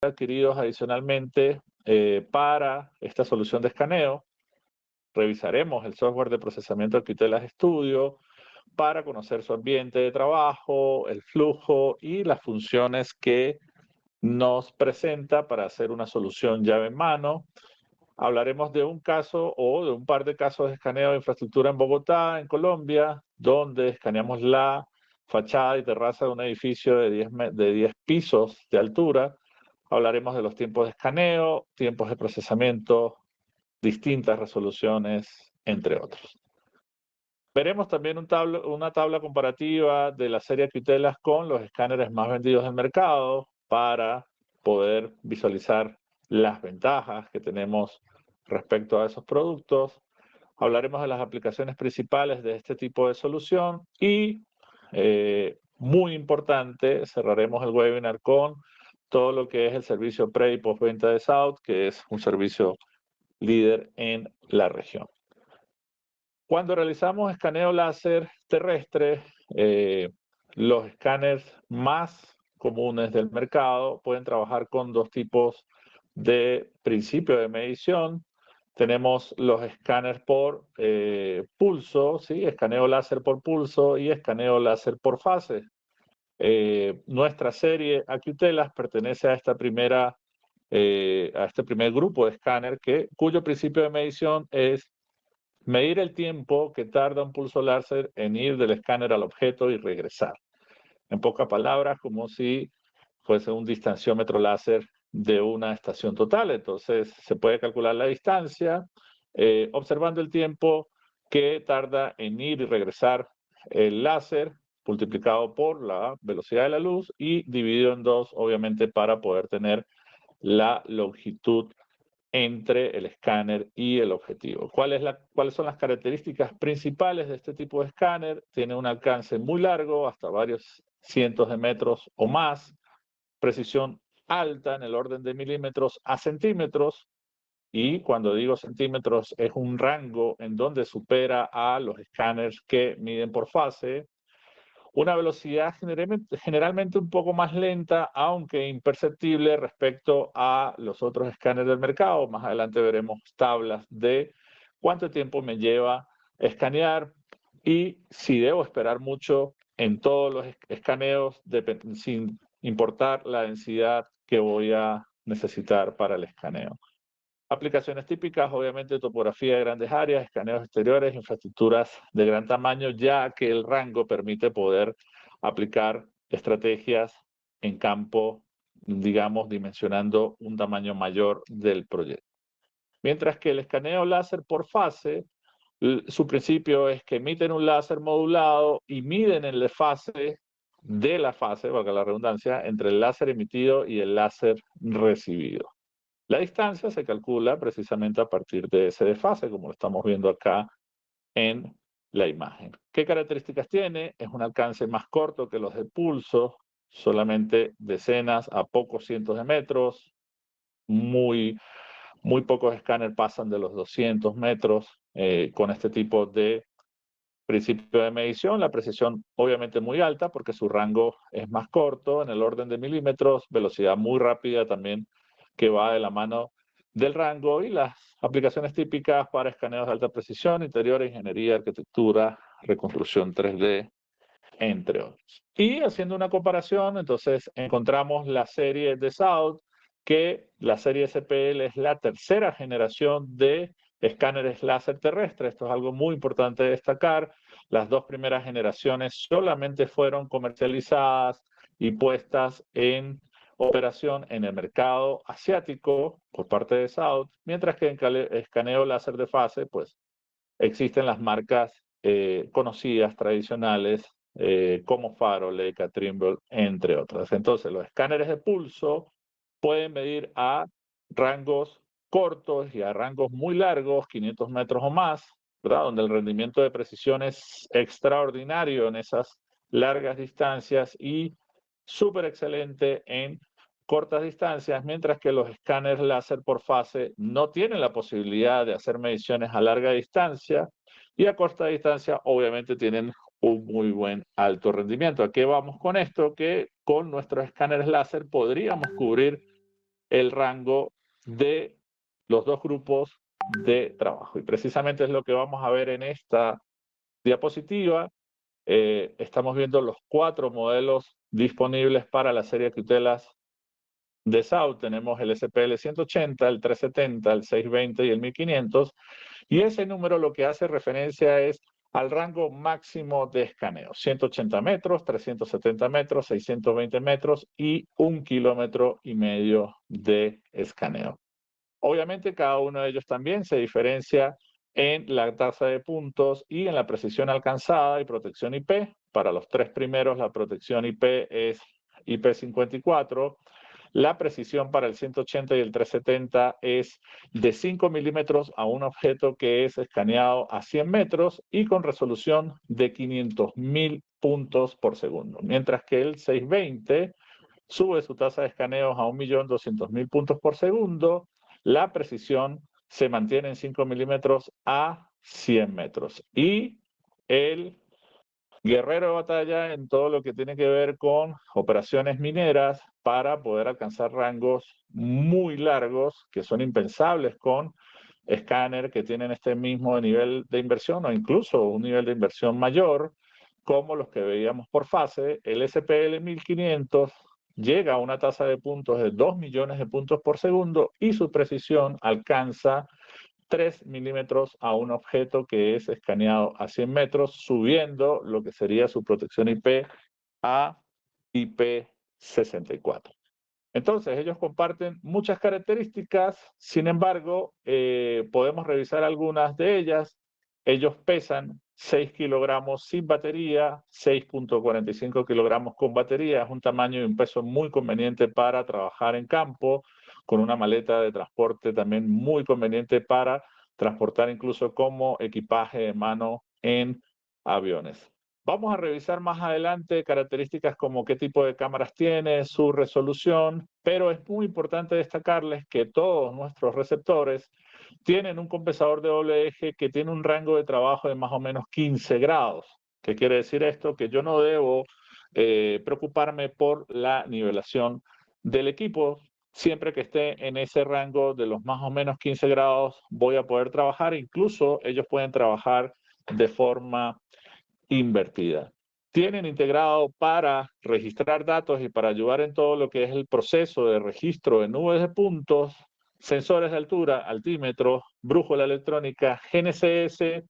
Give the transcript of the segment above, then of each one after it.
adquiridos adicionalmente para esta solución de escaneo. Revisaremos el software de procesamiento de Qtelas Studio para conocer su ambiente de trabajo, el flujo y las funciones que nos presenta para hacer una solución llave en mano. Hablaremos de un caso o de un par de casos de escaneo de infraestructura en Bogotá, en Colombia, donde escaneamos la fachada y terraza de un edificio de 10 pisos de altura. Hablaremos de los tiempos de escaneo, tiempos de procesamiento, distintas resoluciones, entre otros. Veremos también una tabla comparativa de la serie Qtelas con los escáneres más vendidos del mercado para poder visualizar las ventajas que tenemos respecto a esos productos. Hablaremos de las aplicaciones principales de este tipo de solución y, muy importante, cerraremos el webinar con todo lo que es el servicio pre y postventa de South, que es un servicio líder en la región. Cuando realizamos escaneo láser terrestre, los escáneres más comunes del mercado pueden trabajar con dos tipos de principio de medición. Tenemos los escáneres por pulso, ¿sí? Escaneo láser por pulso y escaneo láser por fase. Nuestra serie Qtelas pertenece a este primer grupo de escáner cuyo principio de medición es medir el tiempo que tarda un pulso láser en ir del escáner al objeto y regresar. En pocas palabras, como si fuese un distanciómetro láser de una estación total. Entonces, se puede calcular la distancia observando el tiempo que tarda en ir y regresar el láser multiplicado por la velocidad de la luz y dividido en dos, obviamente, para poder tener la longitud entre el escáner y el objetivo. ¿Cuáles son las características principales de este tipo de escáner? Tiene un alcance muy largo, hasta varios cientos de metros o más, precisión alta en el orden de milímetros a centímetros, y cuando digo centímetros es un rango en donde supera a los escáneres que miden por fase. Una velocidad generalmente un poco más lenta, aunque imperceptible respecto a los otros escáneres del mercado. Más adelante veremos tablas de cuánto tiempo me lleva escanear y si debo esperar mucho en todos los escaneos sin importar la densidad que voy a necesitar para el escaneo. Aplicaciones típicas, obviamente, topografía de grandes áreas, escaneos exteriores, infraestructuras de gran tamaño, ya que el rango permite poder aplicar estrategias en campo, digamos, dimensionando un tamaño mayor del proyecto. Mientras que el escaneo láser por fase, su principio es que emiten un láser modulado y miden el desfase de la fase, valga la redundancia, entre el láser emitido y el láser recibido. La distancia se calcula precisamente a partir de ese desfase, como lo estamos viendo acá en la imagen. ¿Qué características tiene? Es un alcance más corto que los de pulso, solamente decenas a pocos cientos de metros. Muy pocos escáneres pasan de los 200 metros con este tipo de principio de medición. La precisión obviamente muy alta porque su rango es más corto, en el orden de milímetros, velocidad muy rápida también que va de la mano del rango, y las aplicaciones típicas para escaneos de alta precisión, interior, ingeniería, arquitectura, reconstrucción 3D, entre otros. Y haciendo una comparación, entonces encontramos la serie de South, que la serie SPL es la tercera generación de escáneres láser terrestres. Esto es algo muy importante de destacar. Las dos primeras generaciones solamente fueron comercializadas y puestas en operación en el mercado asiático por parte de South, mientras que en escaneo láser de fase, pues existen las marcas conocidas, tradicionales, como Faro, Leica, Trimble, entre otras. Entonces, los escáneres de pulso pueden medir a rangos cortos y a rangos muy largos, 500 metros o más, ¿verdad? Donde el rendimiento de precisión es extraordinario en esas largas distancias y súper excelente en cortas distancias, mientras que los escáneres láser por fase no tienen la posibilidad de hacer mediciones a larga distancia, y a corta distancia obviamente tienen un muy buen alto rendimiento. ¿A qué vamos con esto? Que con nuestros escáneres láser podríamos cubrir el rango de los dos grupos de trabajo. Y precisamente es lo que vamos a ver en esta diapositiva. Estamos viendo los 4 modelos disponibles para la serie Qtelas de SAU. Tenemos el SPL 180, el 370, el 620 y el 1500. Y ese número lo que hace referencia es al rango máximo de escaneo. 180 metros, 370 metros, 620 metros y 1,5 kilómetros de escaneo. Obviamente cada uno de ellos también se diferencia en la tasa de puntos y en la precisión alcanzada y protección IP. Para los 3 primeros la protección IP es IP54. La precisión para el 180 y el 370 es de 5 milímetros a un objeto que es escaneado a 100 metros y con resolución de 500.000 puntos por segundo. Mientras que el 620 sube su tasa de escaneos a 1.200.000 puntos por segundo. La precisión se mantiene en 5 milímetros a 100 metros. Y el guerrero de batalla en todo lo que tiene que ver con operaciones mineras para poder alcanzar rangos muy largos que son impensables con escáner que tienen este mismo nivel de inversión o incluso un nivel de inversión mayor, como los que veíamos por fase. El SPL 1500 llega a una tasa de puntos de 2 millones de puntos por segundo y su precisión alcanza 3 milímetros a un objeto que es escaneado a 100 metros, subiendo lo que sería su protección IP a IP64. Entonces, ellos comparten muchas características, sin embargo, podemos revisar algunas de ellas. Ellos pesan 6 kilogramos sin batería, 6,45 kilogramos con batería. Es un tamaño y un peso muy conveniente para trabajar en campo, con una maleta de transporte también muy conveniente para transportar incluso como equipaje de mano en aviones. Vamos a revisar más adelante características como qué tipo de cámaras tiene, su resolución, pero es muy importante destacarles que todos nuestros receptores tienen un compensador de doble eje que tiene un rango de trabajo de más o menos 15 grados. ¿Qué quiere decir esto? Que yo no debo preocuparme por la nivelación del equipo. Siempre que esté en ese rango de los más o menos 15 grados voy a poder trabajar. Incluso ellos pueden trabajar de forma invertida. Tienen integrado para registrar datos y para ayudar en todo lo que es el proceso de registro de nubes de puntos, sensores de altura, altímetros, brújula electrónica, GNSS,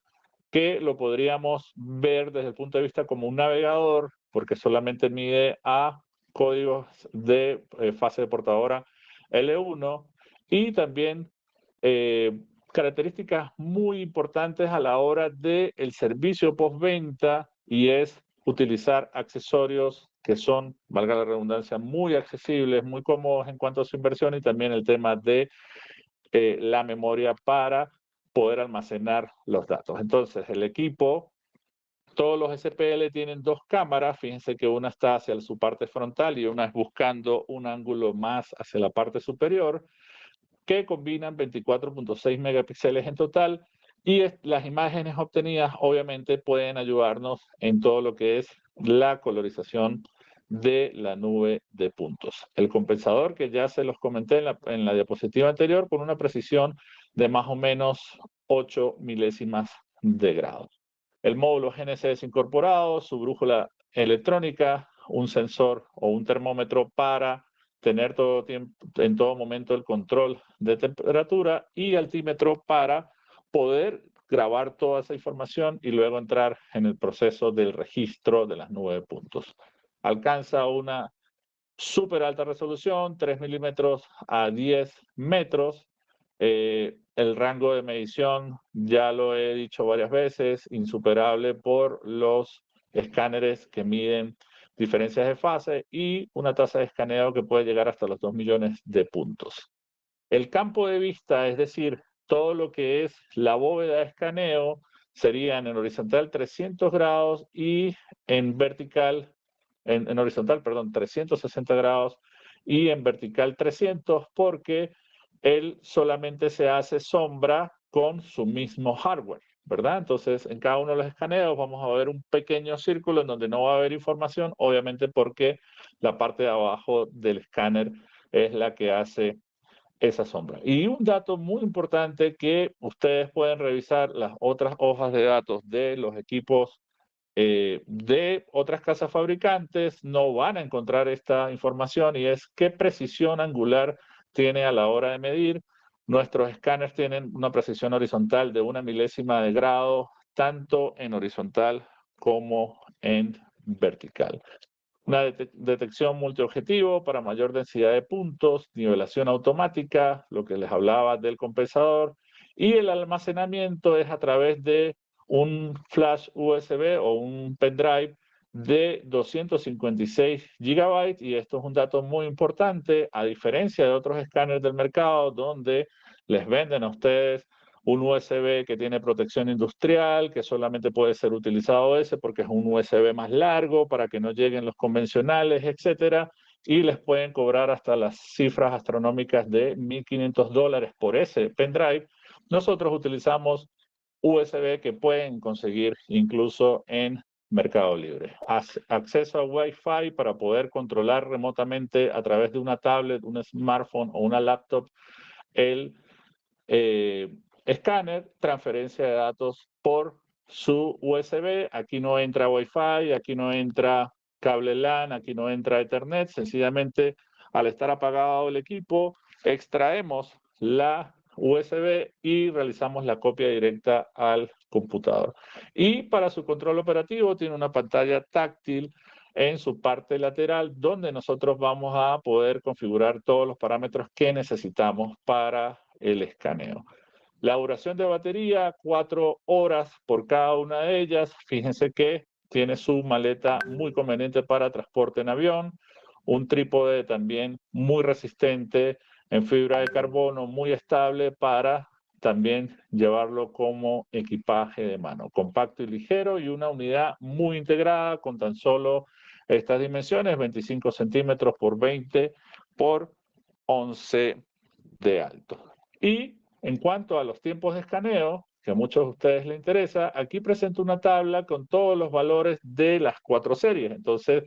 que lo podríamos ver desde el punto de vista como un navegador, porque solamente mide a códigos de fase de portadora L1 y también características muy importantes a la hora del servicio postventa y es utilizar accesorios que son, valga la redundancia, muy accesibles, muy cómodos en cuanto a su inversión y también el tema de la memoria para poder almacenar los datos. Entonces, el equipo, todos los SPL tienen 2 cámaras, fíjense que una está hacia su parte frontal y una es buscando un ángulo más hacia la parte superior, que combinan 24.6 megapíxeles en total y las imágenes obtenidas obviamente pueden ayudarnos en todo lo que es la colorización de la nube de puntos. El compensador que ya se los comenté en la diapositiva anterior con una precisión de más o menos 8 milésimas de grado. El módulo GNSS incorporado, su brújula electrónica, un sensor o un termómetro para tener en todo momento el control de temperatura y altímetro para poder grabar toda esa información y luego entrar en el proceso del registro de las 9 puntos. Alcanza una súper alta resolución, 3 milímetros a 10 metros. El rango de medición, ya lo he dicho varias veces, insuperable por los escáneres que miden diferencias de fase y una tasa de escaneo que puede llegar hasta los 2 millones de puntos. El campo de vista, es decir, todo lo que es la bóveda de escaneo, sería en horizontal 300 grados y en vertical, en horizontal, perdón, 360 grados y en vertical 300 porque él solamente se hace sombra con su mismo hardware, ¿verdad? Entonces, en cada uno de los escaneos vamos a ver un pequeño círculo en donde no va a haber información, obviamente porque la parte de abajo del escáner es la que hace esa sombra. Y un dato muy importante que ustedes pueden revisar las otras hojas de datos de los equipos de otras casas fabricantes, no van a encontrar esta información, y es qué precisión angular tiene a la hora de medir. Nuestros escáneres tienen una precisión horizontal de 1 milésima de grado, tanto en horizontal como en vertical. Una detección multiobjetivo para mayor densidad de puntos, nivelación automática, lo que les hablaba del compensador, y el almacenamiento es a través de un flash USB o un pendrive de 256 GB, y esto es un dato muy importante, a diferencia de otros escáneres del mercado donde les venden a ustedes un USB que tiene protección industrial, que solamente puede ser utilizado ese porque es un USB más largo para que no lleguen los convencionales, etcétera, y les pueden cobrar hasta las cifras astronómicas de $1,500 por ese pendrive. Nosotros utilizamos USB que pueden conseguir incluso en Mercado Libre. Acceso a Wi-Fi para poder controlar remotamente a través de una tablet, un smartphone o una laptop el eh, escáner, transferencia de datos por su USB. Aquí no entra Wi-Fi, aquí no entra cable LAN, aquí no entra Ethernet. Sencillamente, al estar apagado el equipo, extraemos la USB y realizamos la copia directa al computador. Y para su control operativo tiene una pantalla táctil en su parte lateral, donde nosotros vamos a poder configurar todos los parámetros que necesitamos para el escaneo. La duración de batería, 4 horas por cada una de ellas. Fíjense que tiene su maleta muy conveniente para transporte en avión, un trípode también muy resistente en fibra de carbono, muy estable para también llevarlo como equipaje de mano, compacto y ligero, y una unidad muy integrada con tan solo estas dimensiones, 25 centímetros por 20 por 11 de alto. Y en cuanto a los tiempos de escaneo, que a muchos de ustedes les interesa, aquí presento una tabla con todos los valores de las 4 series. Entonces,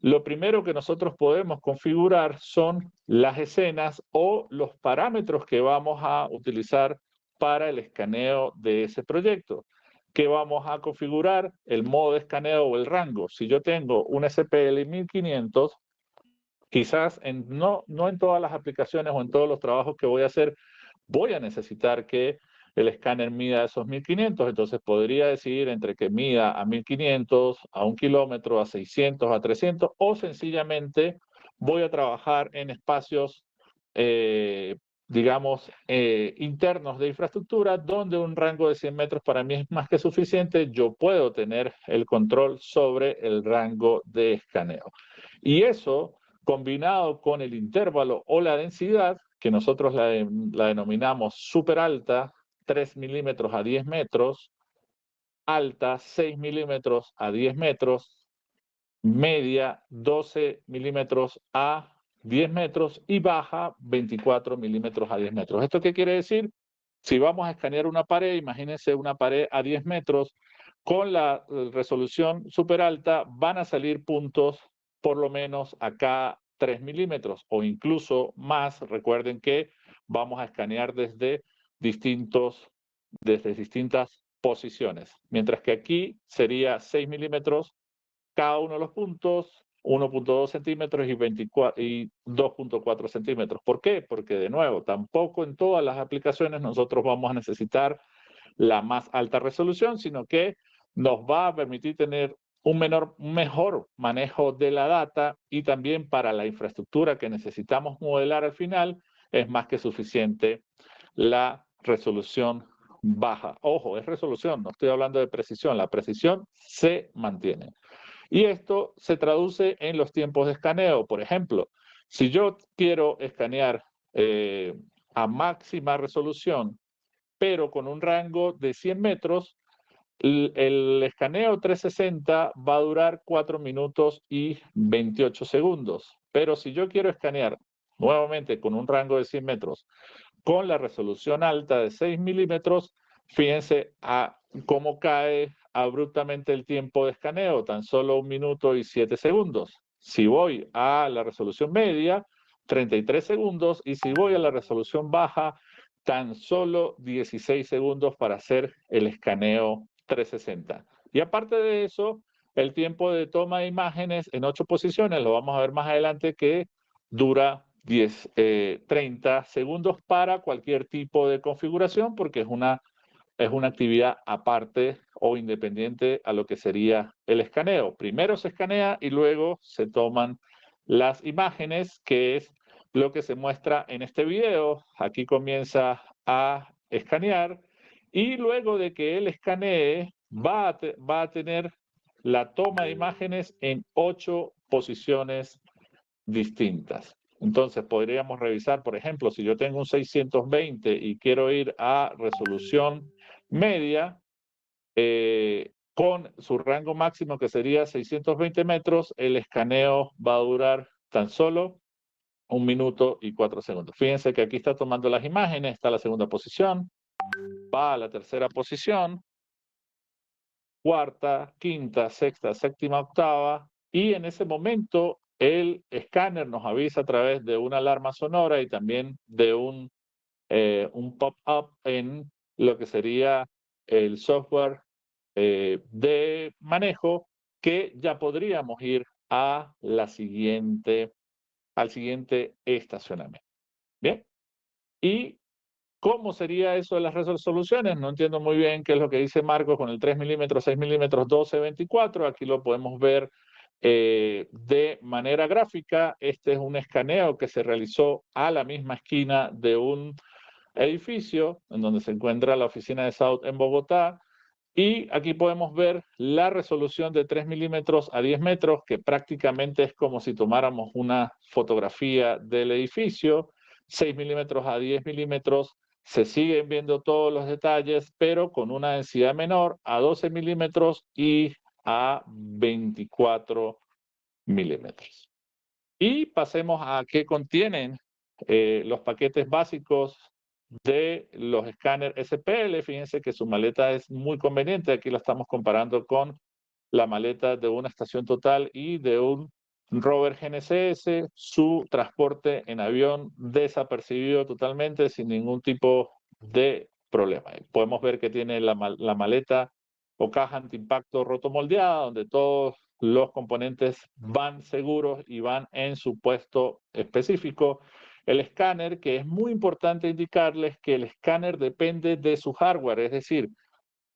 lo primero que nosotros podemos configurar son las escenas o los parámetros que vamos a utilizar para el escaneo de ese proyecto. ¿Qué vamos a configurar? El modo de escaneo o el rango. Si yo tengo un SPL 1500, quizás no en todas las aplicaciones o en todos los trabajos que voy a hacer, voy a necesitar que el escáner mida esos 1500, entonces podría decidir entre que mida a 1500, a 1 kilómetro, a 600, a 300, o sencillamente voy a trabajar en espacios, eh, digamos, internos de infraestructura, donde un rango de 100 metros para mí es más que suficiente. Yo puedo tener el control sobre el rango de escaneo. Y eso, combinado con el intervalo o la densidad, que nosotros la denominamos súper alta, 3 milímetros a 10 metros, alta, 6 milímetros a 10 metros, media, 12 milímetros a 10 metros, y baja, 24 milímetros a 10 metros. ¿Esto qué quiere decir? Si vamos a escanear una pared, imagínense una pared a 10 metros, con la resolución súper alta van a salir puntos por lo menos a cada 3 milímetros o incluso más. Recuerden que vamos a escanear desde distintas posiciones, mientras que aquí sería 6 milímetros cada uno de los puntos, 1,2 centímetros y 2,4 centímetros. ¿Por qué? Porque, de nuevo, tampoco en todas las aplicaciones nosotros vamos a necesitar la más alta resolución, sino que nos va a permitir tener un mejor manejo de la data, y también para la infraestructura que necesitamos modelar al final es más que suficiente la resolución baja. Ojo, es resolución, no estoy hablando de precisión, la precisión se mantiene. Y esto se traduce en los tiempos de escaneo. Por ejemplo, si yo quiero escanear a máxima resolución, pero con un rango de 100 metros, el escaneo 360 va a durar 4 minutos y 28 segundos. Pero si yo quiero escanear nuevamente con un rango de 100 metros, con la resolución alta de 6 milímetros, fíjense a cómo cae abruptamente el tiempo de escaneo, tan solo 1 minuto y 7 segundos. Si voy a la resolución media, 33 segundos y si voy a la resolución baja, tan solo 16 segundos para hacer el escaneo 360. Y aparte de eso, el tiempo de toma de imágenes en 8 posiciones, lo vamos a ver más adelante, que dura 30 segundos para cualquier tipo de configuración, porque es una actividad aparte o independiente a lo que sería el escaneo. Primero se escanea y luego se toman las imágenes, que es lo que se muestra en este video. Aquí comienza a escanear y luego de que él escanee va a tener la toma de imágenes en 8 posiciones distintas. Entonces podríamos revisar, por ejemplo, si yo tengo un 620 y quiero ir a resolución media, con su rango máximo que sería 620 metros, el escaneo va a durar tan solo 1 minuto y 4 segundos. Fíjense que aquí está tomando las imágenes, está la segunda posición, va a la tercera posición, cuarta, quinta, sexta, séptima, octava, y en ese momento el escáner nos avisa a través de una alarma sonora y también de un pop-up en lo que sería el software de manejo, que ya podríamos ir a al siguiente estacionamiento. Bien, ¿y cómo sería eso de las resoluciones? No entiendo muy bien qué es lo que dice Marcos con el 3 milímetros, 6 milímetros, 12, 24. Aquí lo podemos ver de manera gráfica. Este es un escaneo que se realizó a la misma esquina de un edificio en donde se encuentra la oficina de South en Bogotá. Y aquí podemos ver la resolución de 3 milímetros a 10 metros, que prácticamente es como si tomáramos una fotografía del edificio. 6 milímetros a 10 milímetros, se siguen viendo todos los detalles, pero con una densidad menor, a 12 milímetros y a 24 milímetros. Y pasemos a qué contienen los paquetes básicos de los escáneres SPL. Fíjense que su maleta es muy conveniente. Aquí la estamos comparando con la maleta de una estación total y de un rover GNCS. Su transporte en avión desapercibido totalmente, sin ningún tipo de problema. Podemos ver que tiene la maleta o caja antiimpacto rotomoldeada, donde todos los componentes van seguros y van en su puesto específico. El escáner, que es muy importante indicarles que el escáner depende de su hardware, es decir,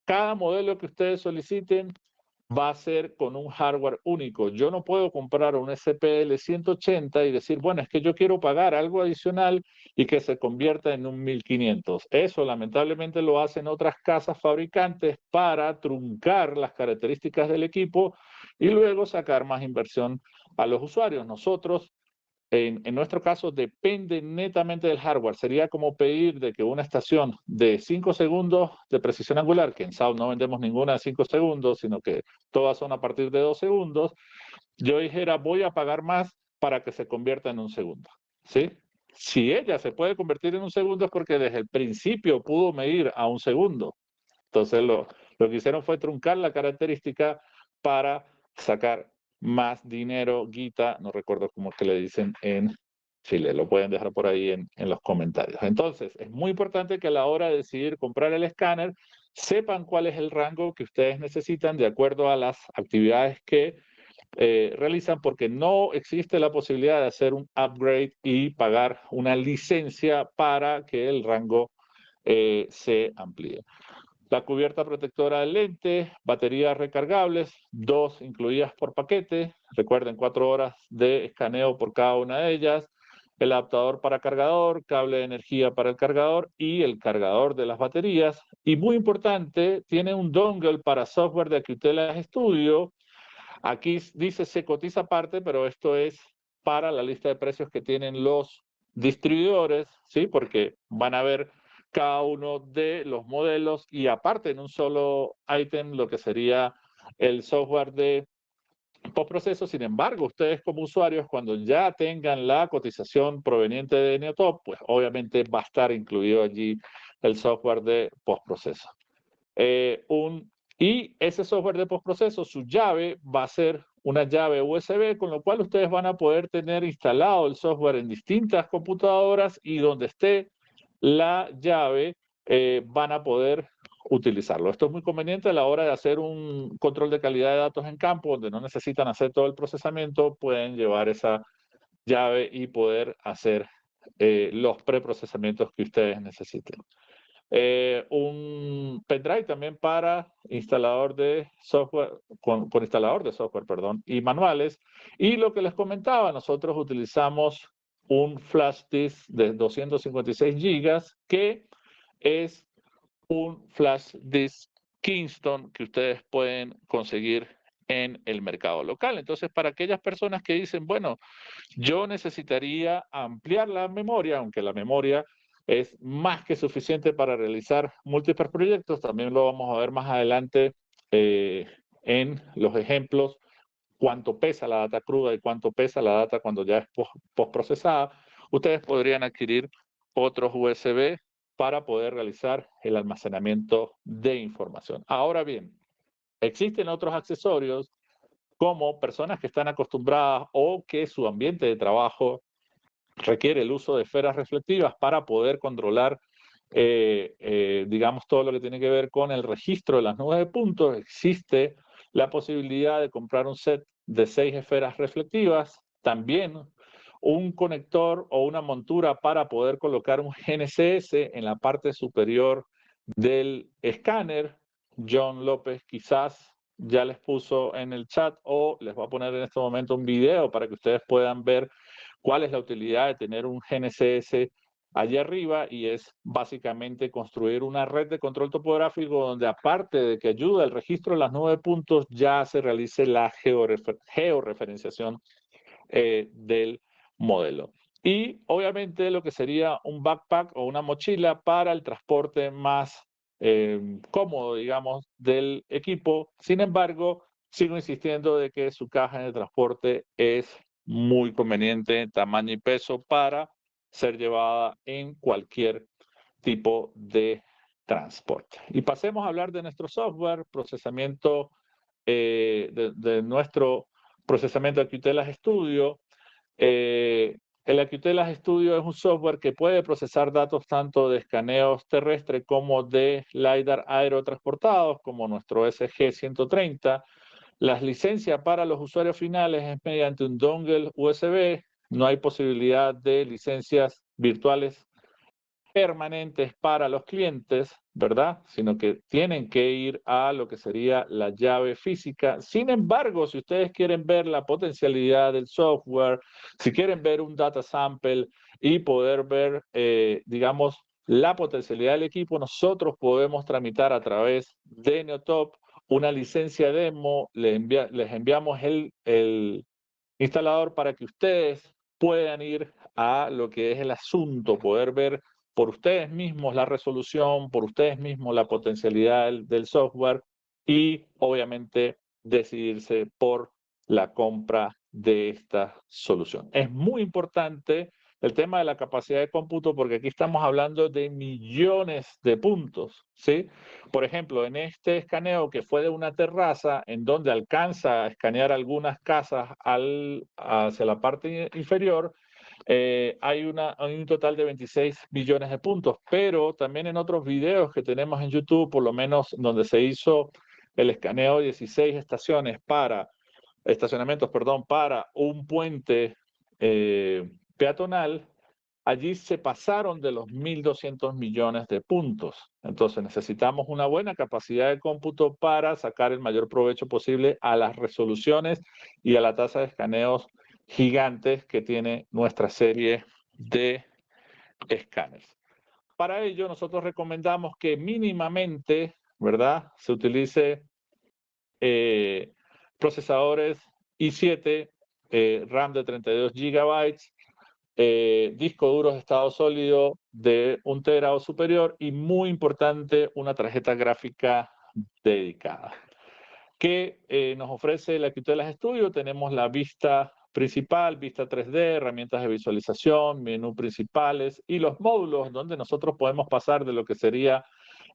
cada modelo que ustedes soliciten va a ser con un hardware único. Yo no puedo comprar un SPL 180 y decir, bueno, es que yo quiero pagar algo adicional y que se convierta en un 1500. Eso lamentablemente lo hacen otras casas fabricantes para truncar las características del equipo y luego sacar más inversión a los usuarios. Nosotros, en nuestro caso, depende netamente del hardware. Sería como pedir de que una estación de 5 segundos de precisión angular, que en South no vendemos ninguna de 5 segundos, sino que todas son a partir de 2 segundos, yo dijera, voy a pagar más para que se convierta en un segundo. ¿Sí? Si ella se puede convertir en un segundo es porque desde el principio pudo medir a un segundo. Entonces lo que hicieron fue truncar la característica para sacar más dinero, guita, no recuerdo cómo es que le dicen en Chile, lo pueden dejar por ahí en los comentarios. Entonces, es muy importante que a la hora de decidir comprar el escáner, sepan cuál es el rango que ustedes necesitan de acuerdo a las actividades que realizan, porque no existe la posibilidad de hacer un upgrade y pagar una licencia para que el rango se amplíe. La cubierta protectora del lente, baterías recargables, 2 incluidas por paquete. Recuerden, 4 horas de escaneo por cada una de ellas. El adaptador para cargador, cable de energía para el cargador y el cargador de las baterías. Y muy importante, tiene un dongle para software de Acutela Studio. Aquí dice se cotiza aparte, pero esto es para la lista de precios que tienen los distribuidores, ¿sí? Porque van a ver cada uno de los modelos y aparte en un solo ítem lo que sería el software de postproceso. Sin embargo, ustedes como usuarios, cuando ya tengan la cotización proveniente de Neotop, pues obviamente va a estar incluido allí el software de postproceso. Y ese software de postproceso, su llave va a ser una llave USB, con lo cual ustedes van a poder tener instalado el software en distintas computadoras y donde esté la llave van a poder utilizarlo. Esto es muy conveniente a la hora de hacer un control de calidad de datos en campo, donde no necesitan hacer todo el procesamiento, pueden llevar esa llave y poder hacer los preprocesamientos que ustedes necesiten. Un pendrive también para instalador de software, con instalador de software, perdón, y manuales. Y lo que les comentaba, nosotros utilizamos un flash disk de 256 gigas, que es un flash disk Kingston que ustedes pueden conseguir en el mercado local. Entonces, para aquellas personas que dicen, bueno, yo necesitaría ampliar la memoria, aunque la memoria es más que suficiente para realizar múltiples proyectos, también lo vamos a ver más adelante en los ejemplos, cuánto pesa la data cruda y cuánto pesa la data cuando ya es postprocesada. Ustedes podrían adquirir otros USB para poder realizar el almacenamiento de información. Ahora bien, existen otros accesorios como personas que están acostumbradas o que su ambiente de trabajo requiere el uso de esferas reflectivas para poder controlar, digamos, todo lo que tiene que ver con el registro de las nubes de puntos. Existe la posibilidad de comprar un set de 6 esferas reflectivas, también un conector o una montura para poder colocar un GNSS en la parte superior del escáner. John López quizás ya les puso en el chat o les voy a poner en este momento un video para que ustedes puedan ver cuál es la utilidad de tener un GNSS allá arriba, y es básicamente construir una red de control topográfico donde, aparte de que ayuda al registro de las 9 puntos, ya se realice la georreferenciación del modelo. Y obviamente lo que sería un backpack o una mochila para el transporte más cómodo, digamos, del equipo. Sin embargo, sigo insistiendo de que su caja de transporte es muy conveniente en tamaño y peso para ser llevada en cualquier tipo de transporte. Y pasemos a hablar de nuestro software, procesamiento de nuestro procesamiento de Qtelas Studio. El Qtelas Studio es un software que puede procesar datos tanto de escaneos terrestres como de LiDAR aerotransportados, como nuestro SG-130. Las licencias para los usuarios finales es mediante un dongle USB. No hay posibilidad de licencias virtuales permanentes para los clientes, ¿verdad? Sino que tienen que ir a lo que sería la llave física. Sin embargo, si ustedes quieren ver la potencialidad del software, si quieren ver un data sample y poder ver, digamos, la potencialidad del equipo, nosotros podemos tramitar a través de Neotop una licencia demo, les enviamos el instalador para que ustedes puedan ir a lo que es el asunto, poder ver por ustedes mismos la resolución, por ustedes mismos la potencialidad del software y obviamente decidirse por la compra de esta solución. Es muy importante el tema de la capacidad de cómputo porque aquí estamos hablando de millones de puntos, ¿sí? Por ejemplo, en este escaneo que fue de una terraza en donde alcanza a escanear algunas casas hacia la parte inferior, hay un total de 26 billones de puntos, pero también en otros videos que tenemos en YouTube, por lo menos donde se hizo el escaneo de 16 estacionamientos, para un puente peatonal, allí se pasaron de los 1.200 millones de puntos. Entonces necesitamos una buena capacidad de cómputo para sacar el mayor provecho posible a las resoluciones y a la tasa de escaneos gigantes que tiene nuestra serie de escáneres. Para ello, nosotros recomendamos que mínimamente, ¿verdad?, se utilice procesadores i7, RAM de 32 gigabytes, disco duros de estado sólido de 1 tera o superior y, muy importante, una tarjeta gráfica dedicada. ¿Qué nos ofrece la Qtelas Studio? Tenemos la vista principal, vista 3D, herramientas de visualización, menú principales y los módulos donde nosotros podemos pasar de lo que sería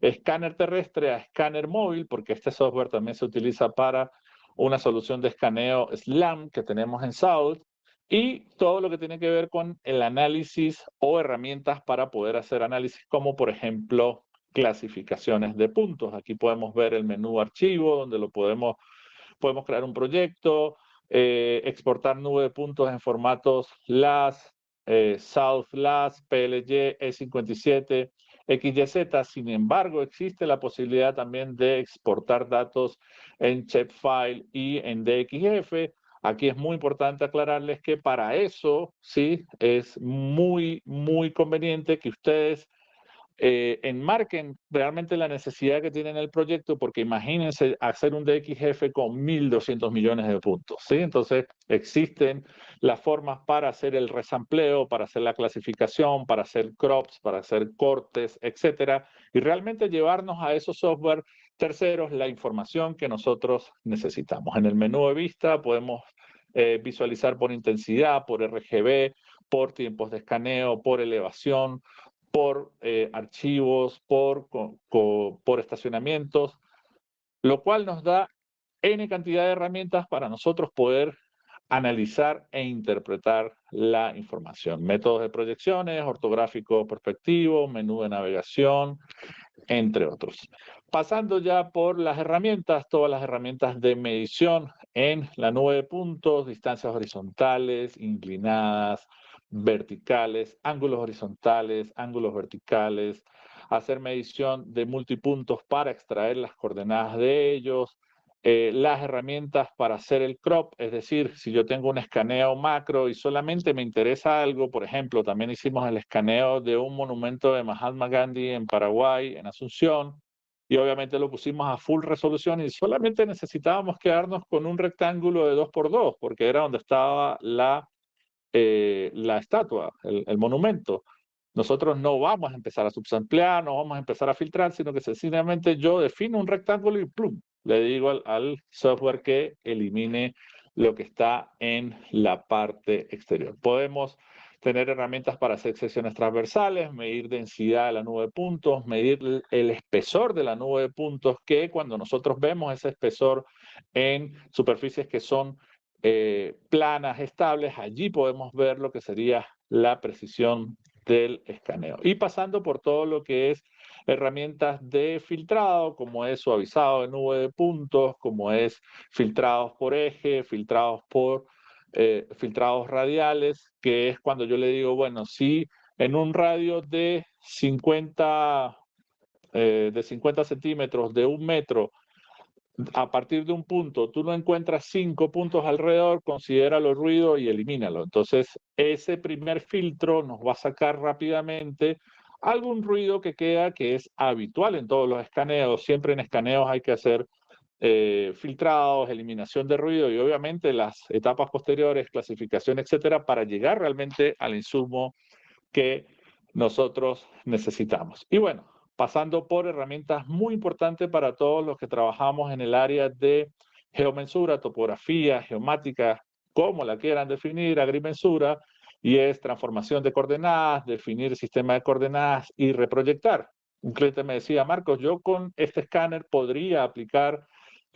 escáner terrestre a escáner móvil, porque este software también se utiliza para una solución de escaneo SLAM que tenemos en South, y todo lo que tiene que ver con el análisis o herramientas para poder hacer análisis, como por ejemplo clasificaciones de puntos. Aquí podemos ver el menú archivo, donde podemos crear un proyecto, exportar nube de puntos en formatos LAS, South LAS, PLY, E57, XYZ. Sin embargo, existe la posibilidad también de exportar datos en shapefile y en DXF. Aquí es muy importante aclararles que para eso, sí, es muy, muy conveniente que ustedes enmarquen realmente la necesidad que tienen el proyecto, porque imagínense hacer un DXF con 1.200 millones de puntos, ¿sí? Entonces existen las formas para hacer el resampleo, para hacer la clasificación, para hacer crops, para hacer cortes, etcétera, y realmente llevarnos a esos software terceros la información que nosotros necesitamos. En el menú de vista podemos visualizar por intensidad, por RGB, por tiempos de escaneo, por elevación, por archivos, por estacionamientos, lo cual nos da N cantidad de herramientas para nosotros poder analizar e interpretar la información. Métodos de proyecciones, ortográfico perspectivo, menú de navegación, entre otros. Pasando ya por las herramientas, todas las herramientas de medición en la nube de puntos, distancias horizontales, inclinadas, verticales, ángulos horizontales, ángulos verticales, hacer medición de multipuntos para extraer las coordenadas de ellos, las herramientas para hacer el crop, es decir, si yo tengo un escaneo macro y solamente me interesa algo, por ejemplo, también hicimos el escaneo de un monumento de Mahatma Gandhi en Paraguay, en Asunción, y obviamente lo pusimos a full resolución y solamente necesitábamos quedarnos con un rectángulo de 2x2, porque era donde estaba la estatua, el monumento. Nosotros no vamos a empezar a subsamplear, no vamos a empezar a filtrar, sino que sencillamente yo defino un rectángulo y plum, le digo al software que elimine lo que está en la parte exterior. Podemos tener herramientas para hacer secciones transversales, medir densidad de la nube de puntos, medir el espesor de la nube de puntos, que cuando nosotros vemos ese espesor en superficies que son planas, estables, allí podemos ver lo que sería la precisión del escaneo. Y pasando por todo lo que es herramientas de filtrado, como es suavizado de nube de puntos, como es filtrados por eje, filtrados radiales, que es cuando yo le digo, bueno, si en un radio de 50 centímetros, de 1 metro, a partir de un punto, tú no encuentras 5 puntos alrededor, considéralo ruido y elimínalo. Entonces, ese primer filtro nos va a sacar rápidamente algún ruido que queda, que es habitual en todos los escaneos. Siempre en escaneos hay que hacer filtrados, eliminación de ruido y obviamente las etapas posteriores, clasificación, etcétera, para llegar realmente al insumo que nosotros necesitamos. Y bueno, pasando por herramientas muy importantes para todos los que trabajamos en el área de geomensura, topografía, geomática, como la quieran definir, agrimensura, y es transformación de coordenadas, definir sistema de coordenadas y reproyectar. Un cliente me decía, Marcos, yo con este escáner podría aplicar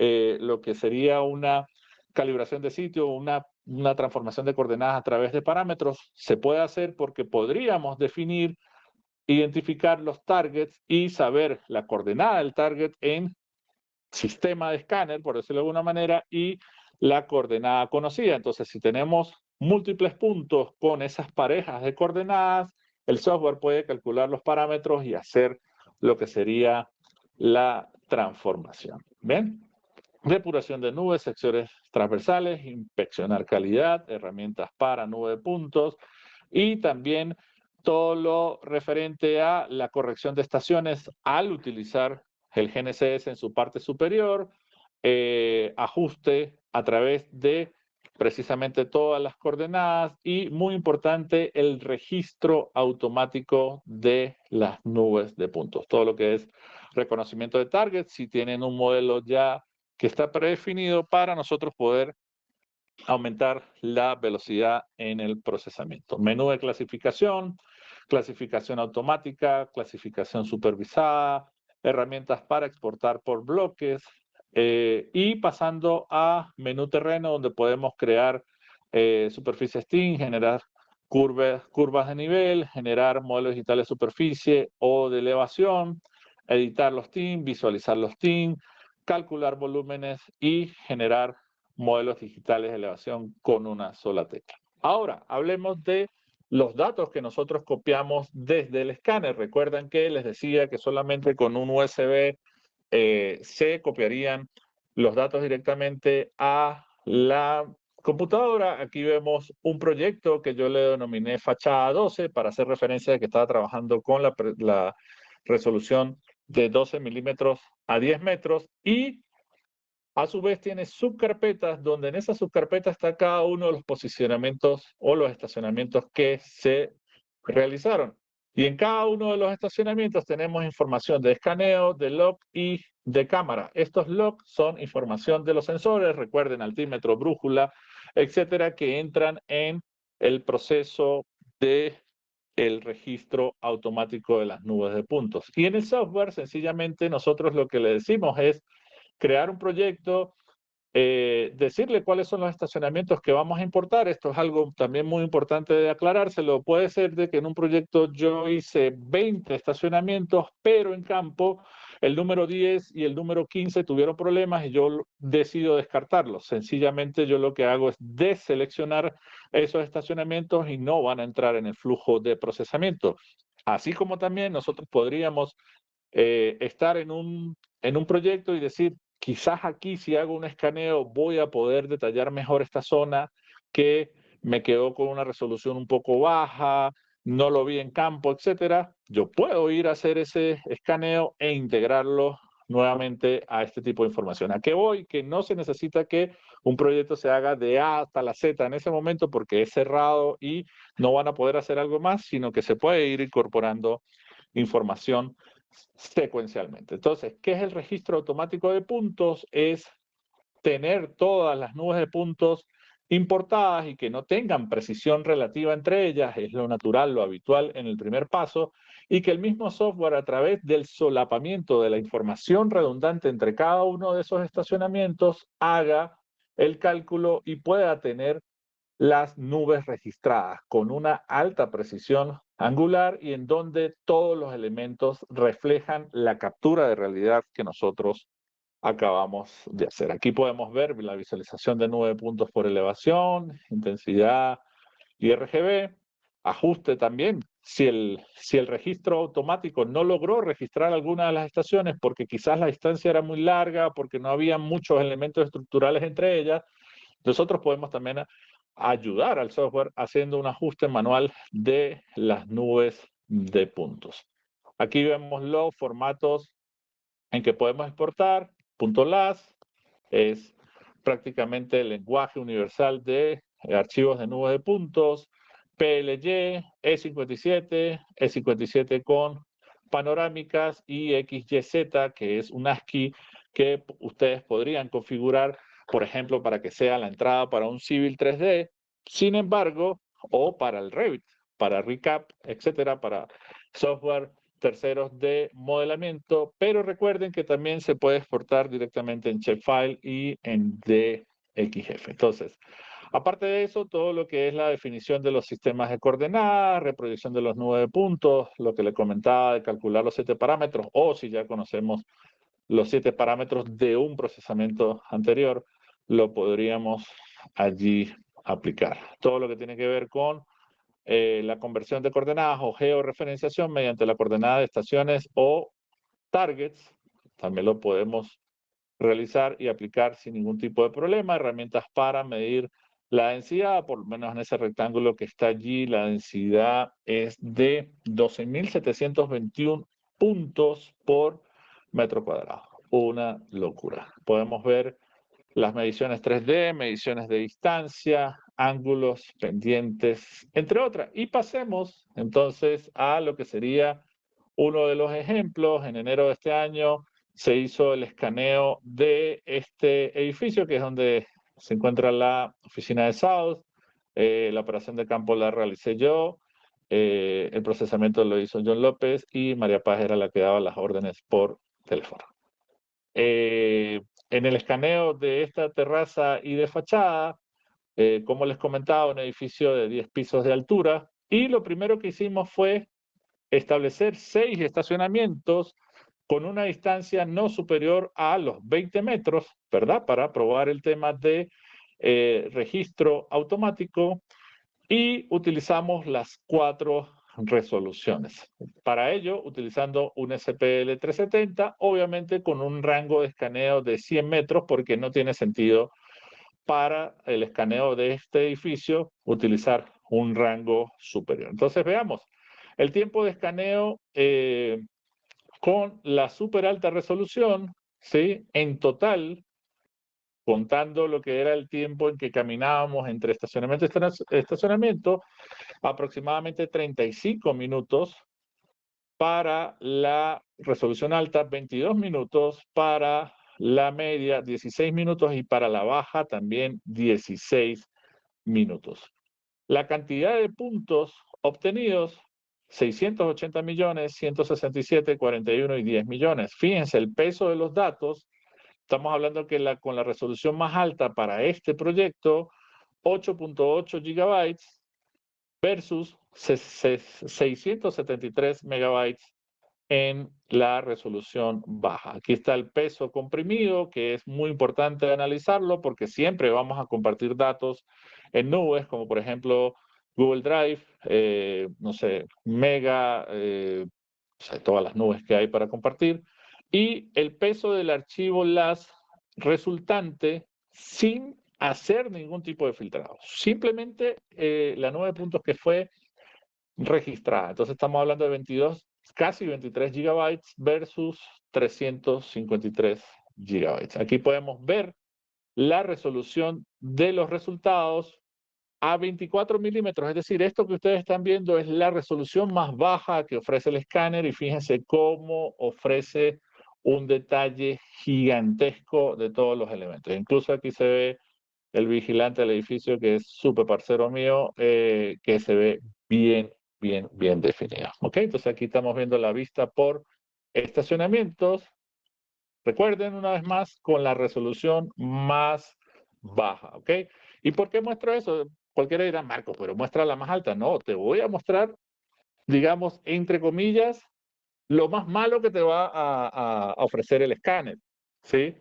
lo que sería una calibración de sitio, una transformación de coordenadas a través de parámetros. Se puede hacer porque podríamos definir, identificar los targets y saber la coordenada del target en sistema de escáner, por decirlo de alguna manera, y la coordenada conocida. Entonces, si tenemos múltiples puntos con esas parejas de coordenadas, el software puede calcular los parámetros y hacer lo que sería la transformación. ¿Bien? Depuración de nubes, secciones transversales, inspeccionar calidad, herramientas para nube de puntos y también todo lo referente a la corrección de estaciones al utilizar el GNSS en su parte superior, ajuste a través de precisamente todas las coordenadas y, muy importante, el registro automático de las nubes de puntos. Todo lo que es reconocimiento de targets, si tienen un modelo ya que está predefinido para nosotros poder aumentar la velocidad en el procesamiento. Menú de clasificación, clasificación automática, clasificación supervisada, herramientas para exportar por bloques, Y pasando a menú terreno, donde podemos crear superficies TIM, generar curvas de nivel, generar modelos digitales de superficie o de elevación, editar los TIM, visualizar los TIM, calcular volúmenes y generar modelos digitales de elevación con una sola tecla. Ahora, hablemos de los datos que nosotros copiamos desde el escáner. Recuerden que les decía que solamente con un USB se copiarían los datos directamente a la computadora. Aquí vemos un proyecto que yo le denominé Fachada 12 para hacer referencia de que estaba trabajando con la resolución de 12 milímetros a 10 metros y a su vez tiene subcarpetas donde en esa subcarpeta está cada uno de los posicionamientos o los estacionamientos que se realizaron. Y en cada uno de los estacionamientos tenemos información de escaneo, de log y de cámara. Estos logs son información de los sensores, recuerden, altímetro, brújula, etcétera, que entran en el proceso de el registro automático de las nubes de puntos. Y en el software, sencillamente, nosotros lo que le decimos es crear un proyecto, decirle cuáles son los estacionamientos que vamos a importar. Esto es algo también muy importante de aclarárselo. Puede ser de que en un proyecto yo hice 20 estacionamientos, pero en campo el número 10 y el número 15 tuvieron problemas y yo decido descartarlos. Sencillamente yo lo que hago es deseleccionar esos estacionamientos y no van a entrar en el flujo de procesamiento. Así como también nosotros podríamos estar en un proyecto y decir, quizás aquí si hago un escaneo voy a poder detallar mejor esta zona que me quedó con una resolución un poco baja, no lo vi en campo, etcétera. Yo puedo ir a hacer ese escaneo e integrarlo nuevamente a este tipo de información. ¿A qué voy? Que no se necesita que un proyecto se haga de A hasta la Z en ese momento porque es cerrado y no van a poder hacer algo más, sino que se puede ir incorporando información secuencialmente. Entonces, ¿qué es el registro automático de puntos? Es tener todas las nubes de puntos importadas y que no tengan precisión relativa entre ellas, es lo natural, lo habitual en el primer paso, y que el mismo software a través del solapamiento de la información redundante entre cada uno de esos estacionamientos haga el cálculo y pueda tener las nubes registradas con una alta precisión angular y en donde todos los elementos reflejan la captura de realidad que nosotros acabamos de hacer. Aquí podemos ver la visualización de 9 puntos por elevación, intensidad y RGB. Ajuste también. Si el registro automático no logró registrar alguna de las estaciones porque quizás la distancia era muy larga, porque no había muchos elementos estructurales entre ellas, nosotros podemos también ayudar al software haciendo un ajuste manual de las nubes de puntos. Aquí vemos los formatos en que podemos exportar. .las es prácticamente el lenguaje universal de archivos de nubes de puntos. PLY, E57 con panorámicas y XYZ, que es un ASCII que ustedes podrían configurar, por ejemplo, para que sea la entrada para un Civil 3D. Sin embargo, o para el Revit, para Recap, etcétera, para software terceros de modelamiento, pero recuerden que también se puede exportar directamente en Shapefile y en DXF. Entonces, aparte de eso, todo lo que es la definición de los sistemas de coordenadas, reproducción de los 9 puntos, lo que le comentaba de calcular los 7 parámetros, o si ya conocemos los 7 parámetros de un procesamiento anterior, lo podríamos allí aplicar. Todo lo que tiene que ver con la conversión de coordenadas o georreferenciación mediante la coordenada de estaciones o targets, también lo podemos realizar y aplicar sin ningún tipo de problema. Herramientas para medir la densidad, por lo menos en ese rectángulo que está allí, la densidad es de 12.721 puntos por metro cuadrado. Una locura. Podemos ver las mediciones 3D, mediciones de distancia, ángulos, pendientes, entre otras. Y pasemos entonces a lo que sería uno de los ejemplos. En enero de este año se hizo el escaneo de este edificio, que es donde se encuentra la oficina de South. La operación de campo la realicé yo. El procesamiento lo hizo John López y María Paz era la que daba las órdenes por teléfono. en el escaneo de esta terraza y de fachada, como les comentaba, un edificio de 10 pisos de altura, y lo primero que hicimos fue establecer 6 estacionamientos con una distancia no superior a los 20 metros, ¿verdad? Para probar el tema de registro automático, y utilizamos las 4 resoluciones. Para ello, utilizando un SPL 370, obviamente con un rango de escaneo de 100 metros, porque no tiene sentido para el escaneo de este edificio utilizar un rango superior. Entonces veamos, el tiempo de escaneo con la super alta resolución, ¿sí? En total, contando lo que era el tiempo en que caminábamos entre estacionamiento y estacionamiento, aproximadamente 35 minutos para la resolución alta, 22 minutos para la media, 16 minutos, y para la baja también 16 minutos. La cantidad de puntos obtenidos, 680 millones, 167, 41 y 10 millones. Fíjense el peso de los datos. Estamos hablando que con la resolución más alta para este proyecto, 8.8 gigabytes versus 673 megabytes en la resolución baja. Aquí está el peso comprimido, que es muy importante analizarlo porque siempre vamos a compartir datos en nubes, como por ejemplo Google Drive, no sé, Mega, o sea, todas las nubes que hay para compartir, y el peso del archivo LAS resultante sin hacer ningún tipo de filtrado. Simplemente la nube de puntos que fue registrada. Entonces estamos hablando de 22, casi 23 gigabytes versus 353 gigabytes. Aquí podemos ver la resolución de los resultados a 24 milímetros, es decir, esto que ustedes están viendo es la resolución más baja que ofrece el escáner, y fíjense cómo ofrece un detalle gigantesco de todos los elementos. Incluso aquí se ve el vigilante del edificio, que es súper parcero mío, que se ve bien definido. ¿Ok? Entonces aquí estamos viendo la vista por estacionamientos. Recuerden una vez más, con la resolución más baja. ¿Ok? ¿Y por qué muestro eso? Cualquiera dirá, Marco, pero muestra la más alta. No, te voy a mostrar, digamos, entre comillas, lo más malo que te va a ofrecer el escáner. ¿Sí?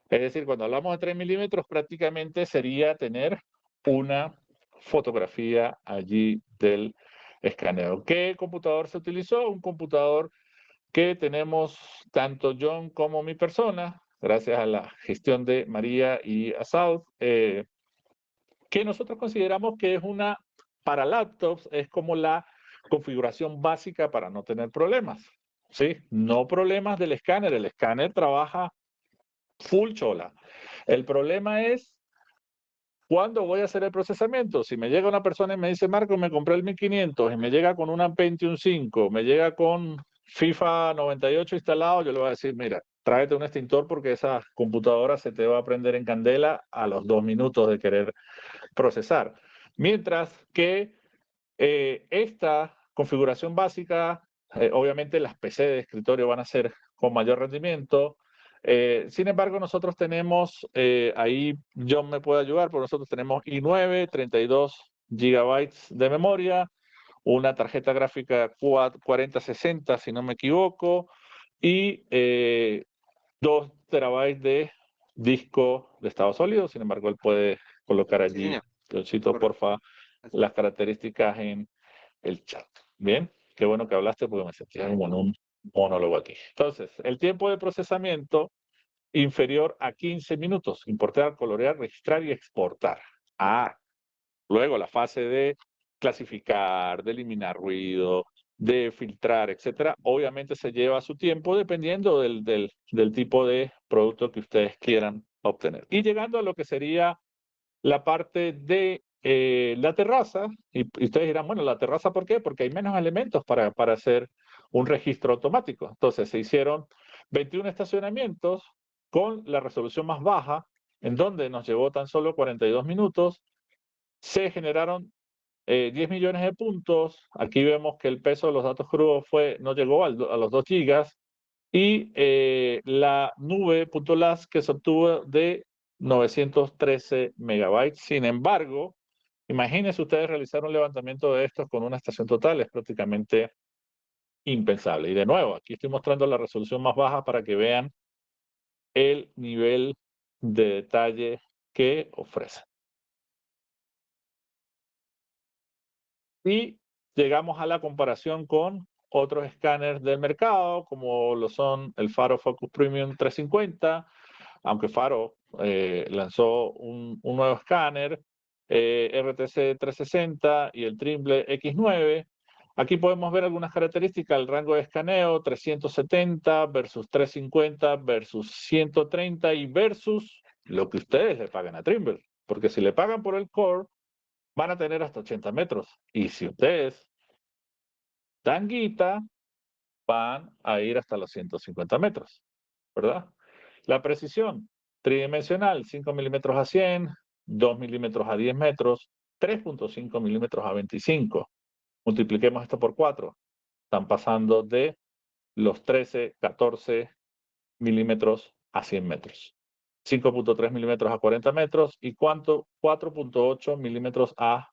Es decir, cuando hablamos de 3 milímetros, prácticamente sería tener una fotografía allí del escaneo. ¿Qué computador se utilizó? Un computador que tenemos tanto John como mi persona, gracias a la gestión de María y Asad, que nosotros consideramos que es para laptops, es como la configuración básica para no tener problemas. ¿Sí? No problemas del escáner. El escáner trabaja full chola. El problema es cuándo voy a hacer el procesamiento. Si me llega una persona y me dice, Marco, me compré el 1500 y me llega con una Pentium 5, me llega con FIFA 98 instalado, yo le voy a decir, mira, tráete un extintor porque esa computadora se te va a prender en candela a los 2 minutos de querer procesar. Mientras que esta configuración básica, obviamente las PC de escritorio van a ser con mayor rendimiento. Sin embargo, nosotros tenemos, ahí John me puede ayudar, porque nosotros tenemos i9, 32 gigabytes de memoria, una tarjeta gráfica 4060, si no me equivoco, y 2 terabytes de disco de estado sólido. Sin embargo, él puede colocar Sí, allí, señor. Johncito, Correcto. porfa, las características en el chat. Bien, qué bueno que hablaste porque me sentía como en un monólogo aquí. Entonces, el tiempo de procesamiento inferior a 15 minutos. Importar, colorear, registrar y exportar. Luego la fase de clasificar, de eliminar ruido, de filtrar, etcétera, obviamente se lleva su tiempo dependiendo del tipo de producto que ustedes quieran obtener. Y llegando a lo que sería la parte de la terraza, y ustedes dirán, bueno, la terraza, ¿por qué? Porque hay menos elementos para hacer un registro automático. Entonces se hicieron 21 estacionamientos con la resolución más baja, en donde nos llevó tan solo 42 minutos. Se generaron 10 millones de puntos. Aquí vemos que el peso de los datos crudos no llegó a los 2 gigas. y la nube.las que se obtuvo de 913 megabytes. Sin embargo, imagínense ustedes realizar un levantamiento de estos con una estación total, es prácticamente impensable. Y de nuevo, aquí estoy mostrando la resolución más baja para que vean el nivel de detalle que ofrece. Y llegamos a la comparación con otros escáneres del mercado, como lo son el Faro Focus Premium 350, aunque Faro lanzó un nuevo escáner, RTC 360 y el Trimble X9. Aquí podemos ver algunas características, el rango de escaneo 370 versus 350 versus 130 y versus lo que ustedes le pagan a Trimble. Porque si le pagan por el Core, van a tener hasta 80 metros. Y si ustedes dan guita, van a ir hasta los 150 metros, ¿verdad? La precisión tridimensional, 5 milímetros a 100, 2 milímetros a 10 metros, 3.5 milímetros a 25. Multipliquemos esto por 4. Están pasando de los 13, 14 milímetros a 100 metros. 5.3 milímetros a 40 metros y 4.8 milímetros a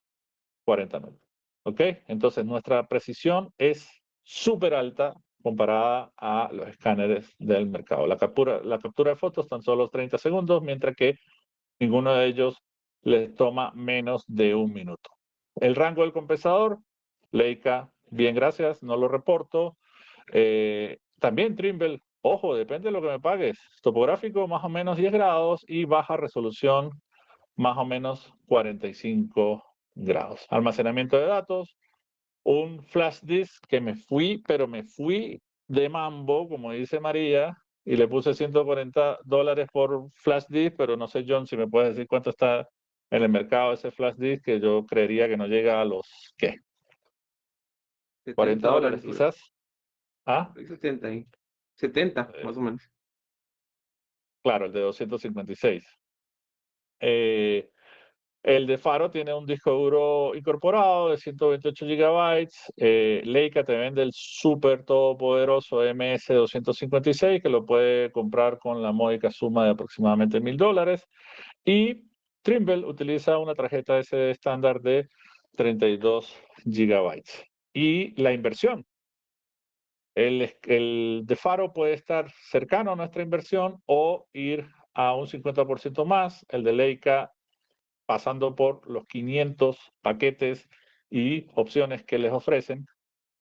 40 metros. ¿Ok? Entonces nuestra precisión es súper alta comparada a los escáneres del mercado. La captura de fotos tan solo 30 segundos, mientras que ninguno de ellos les toma menos de un minuto. El rango del compensador, Leica, bien, gracias, no lo reporto. También Trimble, ojo, depende de lo que me pagues. Topográfico, más o menos 10 grados y baja resolución, más o menos 45 grados. Almacenamiento de datos, un flash disk que pero me fui de mambo, como dice María, y le puse $140 por flash disk, pero no sé, John, si me puedes decir cuánto está en el mercado ese flash disk, que yo creería que no llega a los, ¿qué? 40 70 dólares dólares, quizás. ¿Ah? 70 ahí. 70, Eh, más o menos. claro, el de 256. Eh, El de Faro tiene un disco duro incorporado de 128 gigabytes. Leica te vende el súper todopoderoso MS256 que lo puede comprar con la módica suma de aproximadamente $1000. Y Trimble utiliza una tarjeta SD estándar de 32 gigabytes. Y la inversión. El de Faro puede estar cercano a nuestra inversión o ir a un 50% más. El de Leica pasando por los 500 paquetes y opciones que les ofrecen,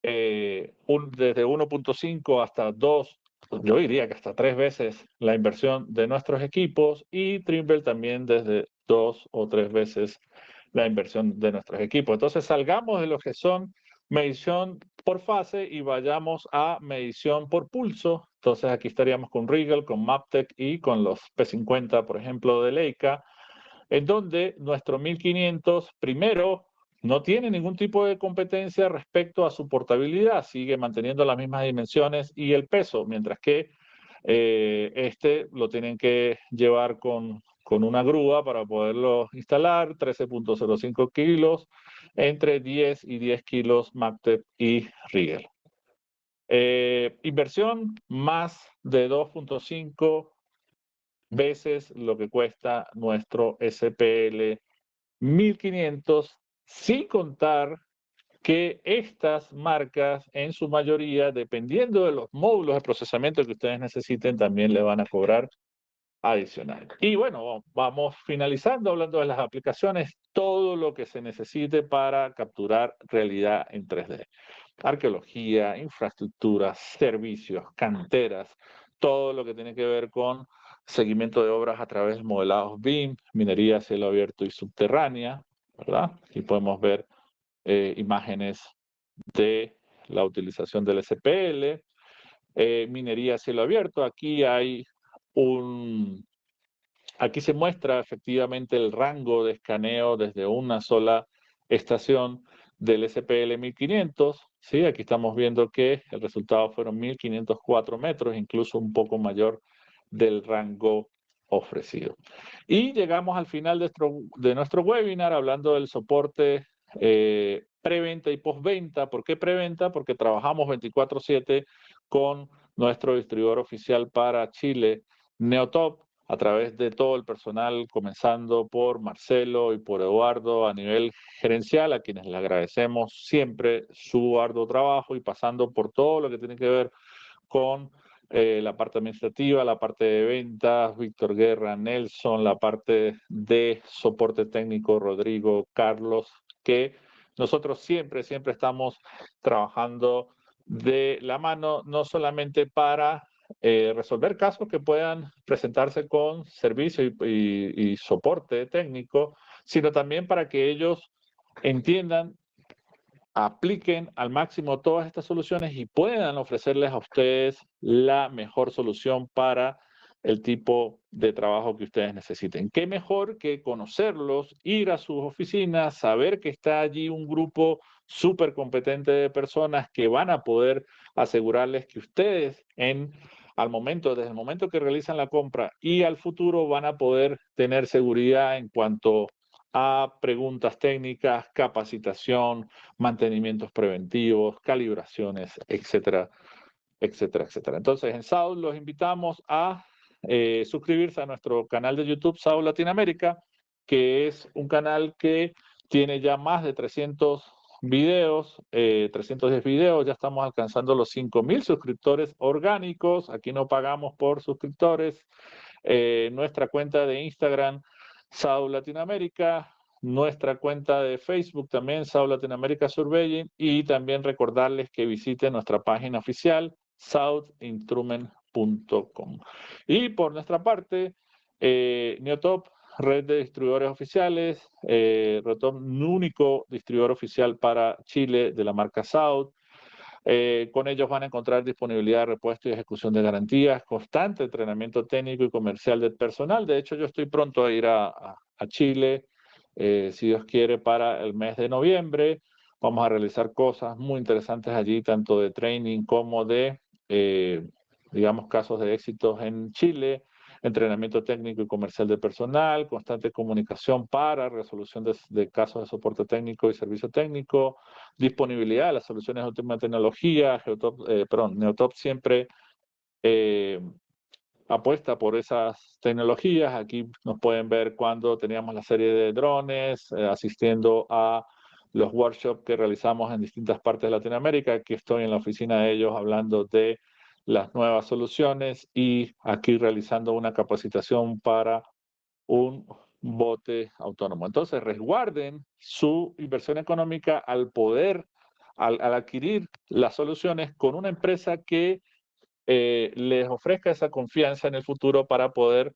desde 1.5 hasta 2, yo diría que hasta 3 veces la inversión de nuestros equipos, y Trimble también desde 2 o 3 veces la inversión de nuestros equipos. Entonces salgamos de lo que son medición por fase y vayamos a medición por pulso. Entonces aquí estaríamos con Regal, con Maptec y con los P50, por ejemplo, de Leica, en donde nuestro 1500 primero no tiene ningún tipo de competencia respecto a su portabilidad, sigue manteniendo las mismas dimensiones y el peso, mientras que este lo tienen que llevar con una grúa para poderlo instalar, 13.05 kilos, entre 10 y 10 kilos Maptec y Rigel. Inversión más de 2.5 veces lo que cuesta nuestro SPL 1500, sin contar que estas marcas, en su mayoría, dependiendo de los módulos de procesamiento que ustedes necesiten, también le van a cobrar adicional. Y bueno, vamos finalizando hablando de las aplicaciones, todo lo que se necesite para capturar realidad en 3D. Arqueología, infraestructuras, servicios, canteras, todo lo que tiene que ver con seguimiento de obras a través de modelados BIM, minería a cielo abierto y subterránea, ¿verdad? Aquí podemos ver imágenes de la utilización del SPL, minería a cielo abierto. Aquí se muestra efectivamente el rango de escaneo desde una sola estación del SPL 1500. ¿Sí? Aquí estamos viendo que el resultado fueron 1504 metros, incluso un poco mayor del rango ofrecido. Y llegamos al final de nuestro webinar hablando del soporte preventa y postventa. ¿Por qué preventa? Porque trabajamos 24/7 con nuestro distribuidor oficial para Chile, Neotop, a través de todo el personal, comenzando por Marcelo y por Eduardo a nivel gerencial, a quienes le agradecemos siempre su arduo trabajo, y pasando por todo lo que tiene que ver con la parte administrativa, la parte de ventas, Víctor Guerra, Nelson, la parte de soporte técnico, Rodrigo, Carlos, que nosotros siempre estamos trabajando de la mano, no solamente para resolver casos que puedan presentarse con servicio y soporte técnico, sino también para que ellos entiendan, apliquen al máximo todas estas soluciones y puedan ofrecerles a ustedes la mejor solución para el tipo de trabajo que ustedes necesiten. ¿Qué mejor que conocerlos, ir a sus oficinas, saber que está allí un grupo súper competente de personas que van a poder asegurarles que ustedes desde el momento que realizan la compra y al futuro, van a poder tener seguridad en cuanto a preguntas técnicas, capacitación, mantenimientos preventivos, calibraciones, etcétera, etcétera, etcétera. Entonces, en SAUL los invitamos a suscribirse a nuestro canal de YouTube SAUL Latinoamérica, que es un canal que tiene ya más de 300 videos, 310 videos, ya estamos alcanzando los 5.000 suscriptores orgánicos, aquí no pagamos por suscriptores, nuestra cuenta de Instagram, SAUL Latinoamérica, nuestra cuenta de Facebook también, SAUL Latinoamérica Surveying, y también recordarles que visiten nuestra página oficial, southinstrument.com. Y por nuestra parte, Neotop, red de distribuidores oficiales, Neotop, único distribuidor oficial para Chile de la marca South. Con ellos van a encontrar disponibilidad de repuesto y ejecución de garantías, constante entrenamiento técnico y comercial del personal. De hecho, yo estoy pronto a ir a Chile, si Dios quiere, para el mes de noviembre. Vamos a realizar cosas muy interesantes allí, tanto de training como de, digamos, casos de éxitos en Chile, entrenamiento técnico y comercial de personal, constante comunicación para resolución de casos de soporte técnico y servicio técnico, disponibilidad de las soluciones de última tecnología. Neotop siempre apuesta por esas tecnologías. Aquí nos pueden ver cuando teníamos la serie de drones, asistiendo a los workshops que realizamos en distintas partes de Latinoamérica. Aquí estoy en la oficina de ellos hablando de las nuevas soluciones, y aquí realizando una capacitación para un bote autónomo. Entonces, resguarden su inversión económica al adquirir las soluciones con una empresa que les ofrezca esa confianza en el futuro para poder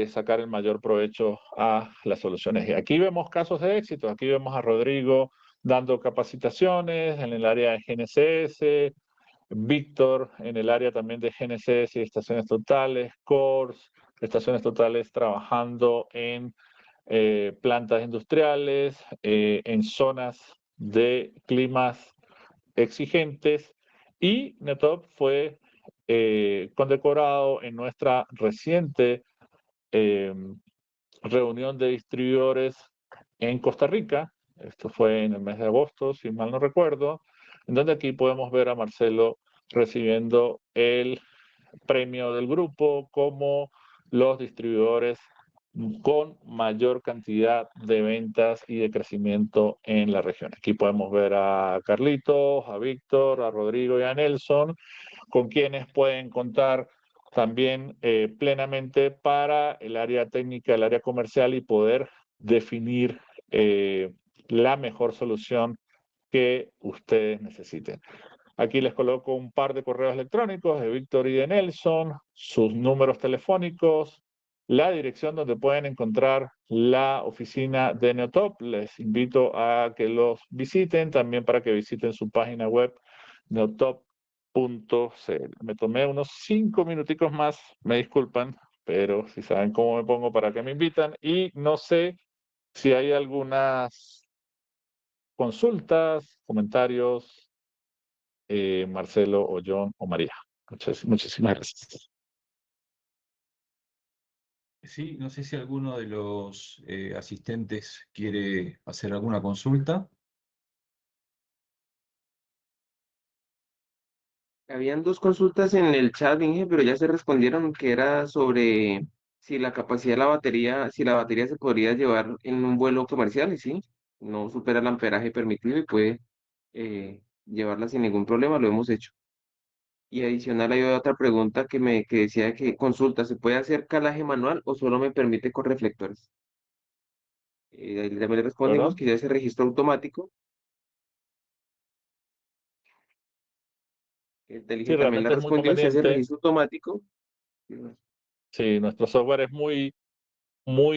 sacar el mayor provecho a las soluciones. Y aquí vemos casos de éxito. Aquí vemos a Rodrigo dando capacitaciones en el área de GNSS, Víctor en el área también de GNSS y estaciones totales, CORS, estaciones totales trabajando en plantas industriales, en zonas de climas exigentes, y Netop fue condecorado en nuestra reciente eh, reunión de distribuidores en Costa Rica. Esto fue en el mes de agosto, si mal no recuerdo, en donde aquí podemos ver a Marcelo recibiendo el premio del grupo como los distribuidores con mayor cantidad de ventas y de crecimiento en la región. Aquí podemos ver a Carlitos, a Víctor, a Rodrigo y a Nelson, con quienes pueden contar también plenamente para el área técnica, el área comercial, y poder definir la mejor solución que ustedes necesiten. Aquí les coloco un par de correos electrónicos de Víctor y de Nelson, sus números telefónicos, la dirección donde pueden encontrar la oficina de Neotop. Les invito a que los visiten, también para que visiten su página web neotop.cl. Me tomé unos 5 minuticos más, me disculpan, pero si saben cómo me pongo para que me invitan, y no sé si hay algunas consultas, comentarios, Marcelo o John o María. Muchísimas gracias. Sí, no sé si alguno de los asistentes quiere hacer alguna consulta. Habían dos consultas en el chat, Inge, pero ya se respondieron que era sobre si la capacidad de la batería, si la batería se podría llevar en un vuelo comercial, y sí, no supera el amperaje permitido y puede llevarla sin ningún problema, lo hemos hecho. Y adicional hay otra pregunta que decía que consulta, ¿se puede hacer calaje manual o solo me permite con reflectores? Ahí también le respondimos ¿verdad? que ya se registró automático. El Sí, Telige también le realmente es muy respondió, se hace conveniente. registro automático. Sí, nuestro software es muy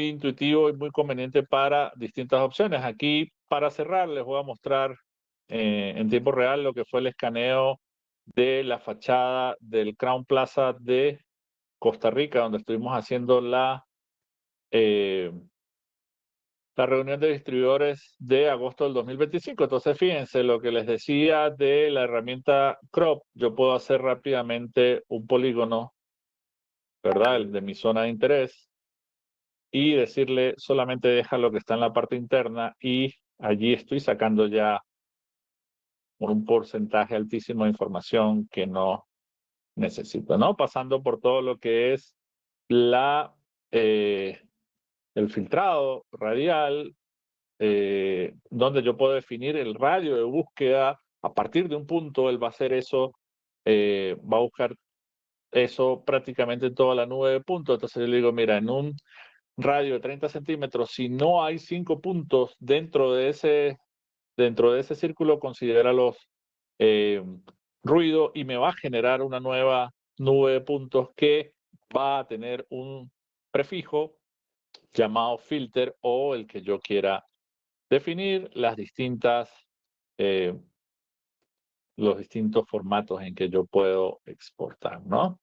intuitivo y muy conveniente para distintas opciones. Aquí, para cerrar, les voy a mostrar en tiempo real lo que fue el escaneo de la fachada del Crown Plaza de Costa Rica, donde estuvimos haciendo eh, la reunión de distribuidores de agosto del 2025. Entonces, fíjense lo que les decía de la herramienta Crop. Yo puedo hacer rápidamente un polígono, ¿verdad? El de mi zona de interés, y decirle solamente deja lo que está en la parte interna, y allí estoy sacando ya un porcentaje altísimo de información que no necesito, ¿no? Pasando por todo lo que es la, eh, el filtrado radial, donde yo puedo definir el radio de búsqueda. A partir de un punto, él va a hacer eso, va a buscar eso prácticamente en toda la nube de puntos. Entonces yo le digo, mira, en un radio de 30 centímetros, si no hay 5 puntos dentro de ese círculo, considéralos eh, ruido, y me va a generar una nueva nube de puntos que va a tener un prefijo llamado filter, o el que yo quiera definir eh, los distintos formatos en que yo puedo exportar, ¿no?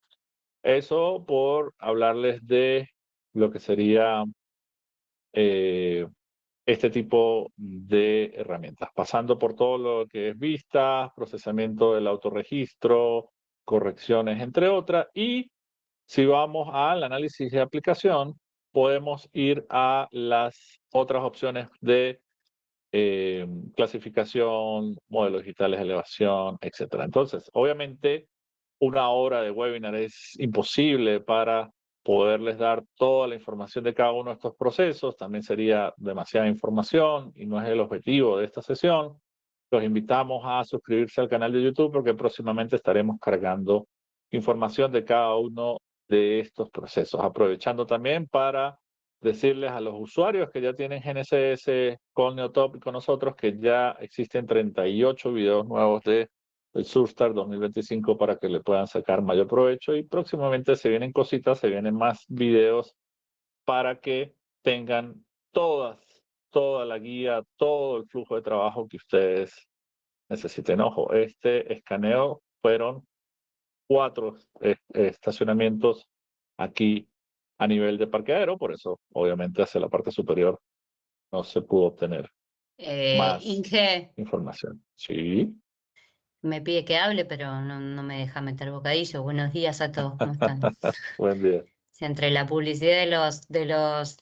Eso por hablarles de lo que sería eh, este tipo de herramientas, pasando por todo lo que es vistas, procesamiento del autorregistro, correcciones, entre otras. Y si vamos al análisis de aplicación, podemos ir a las otras opciones de clasificación, modelos digitales de elevación, etcétera. Entonces, obviamente, una hora de webinar es imposible para poderles dar toda la información de cada uno de estos procesos. También sería demasiada información y no es el objetivo de esta sesión. Los invitamos a suscribirse al canal de YouTube, porque próximamente estaremos cargando información de cada uno de estos procesos. Aprovechando también para decirles a los usuarios que ya tienen GNSS con Neotop y con nosotros que ya existen 38 videos nuevos de el Surstar 2025 para que le puedan sacar mayor provecho, y próximamente se vienen cositas, se vienen más videos para que tengan toda la guía, todo el flujo de trabajo que ustedes necesiten. Ojo, este escaneo fueron 4 estacionamientos aquí a nivel de parqueadero, por eso obviamente hacia la parte superior no se pudo obtener más Inge, información. Sí, me pide que hable, pero no me deja meter bocadillo. Buenos días a todos, ¿cómo están? buen día. Si entre la publicidad de los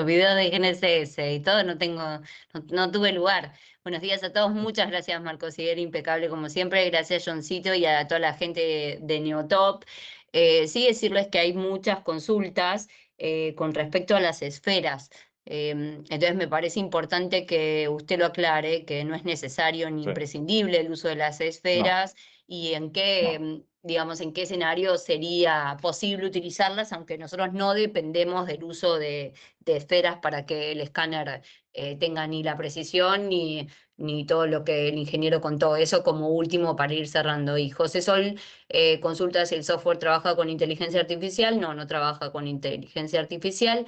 videos de GNSS y todo, no tuve lugar. Buenos días a todos, muchas gracias Marco Siguer, impecable como siempre, gracias Johncito y a toda la gente de Neotop. Sí, decirles que hay muchas consultas con respecto a las esferas. Entonces me parece importante que usted lo aclare, que no es necesario ni Sí. imprescindible el uso de las esferas, y en qué, digamos, en qué escenario sería posible utilizarlas, aunque nosotros no dependemos del uso de esferas para que el escáner tenga ni la precisión ni todo lo que el ingeniero contó. Eso como último para ir cerrando. Y José Sol consulta si el software trabaja con inteligencia artificial. No trabaja con inteligencia artificial.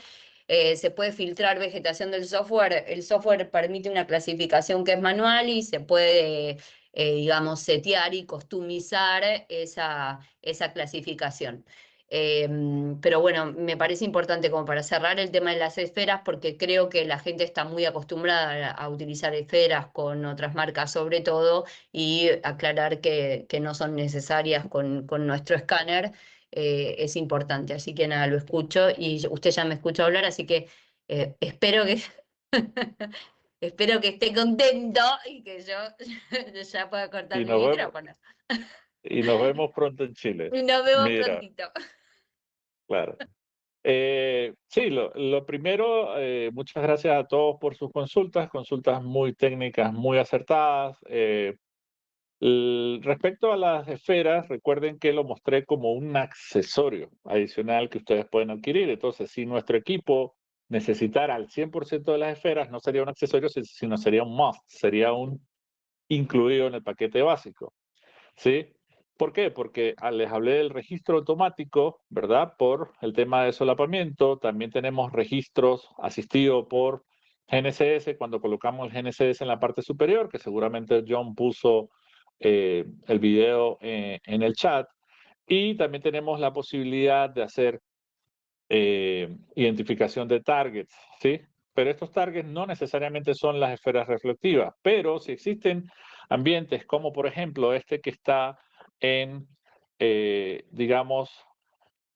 Se puede filtrar vegetación del software. El software permite una clasificación que es manual y se puede, digamos, setear y customizar esa clasificación. Pero bueno, me parece importante como para cerrar el tema de las esferas, porque creo que la gente está muy acostumbrada a utilizar esferas con otras marcas sobre todo, y aclarar que no son necesarias con nuestro escáner. Es importante. Así que nada, lo escucho y usted ya me escuchó hablar, así que espero que espero que esté contento y que yo ya pueda cortar Y mi nos vemos, micrófono. Y nos vemos pronto en Chile. Y nos vemos Mira, prontito. claro. Sí, lo primero, muchas gracias a todos por sus consultas muy técnicas, muy acertadas. Respecto a las esferas, recuerden que lo mostré como un accesorio adicional que ustedes pueden adquirir. Entonces, si nuestro equipo necesitara al 100% de las esferas, no sería un accesorio, sino sería un must, sería un incluido en el paquete básico. ¿Sí? ¿Por qué? Porque les hablé del registro automático, ¿verdad? Por el tema de solapamiento. También tenemos registros asistidos por GNSS cuando colocamos el GNSS en la parte superior, que seguramente John puso el video en el chat. Y también tenemos la posibilidad de hacer identificación de targets, ¿sí? Pero estos targets no necesariamente son las esferas reflectivas, pero si existen ambientes como por ejemplo este que está en, digamos,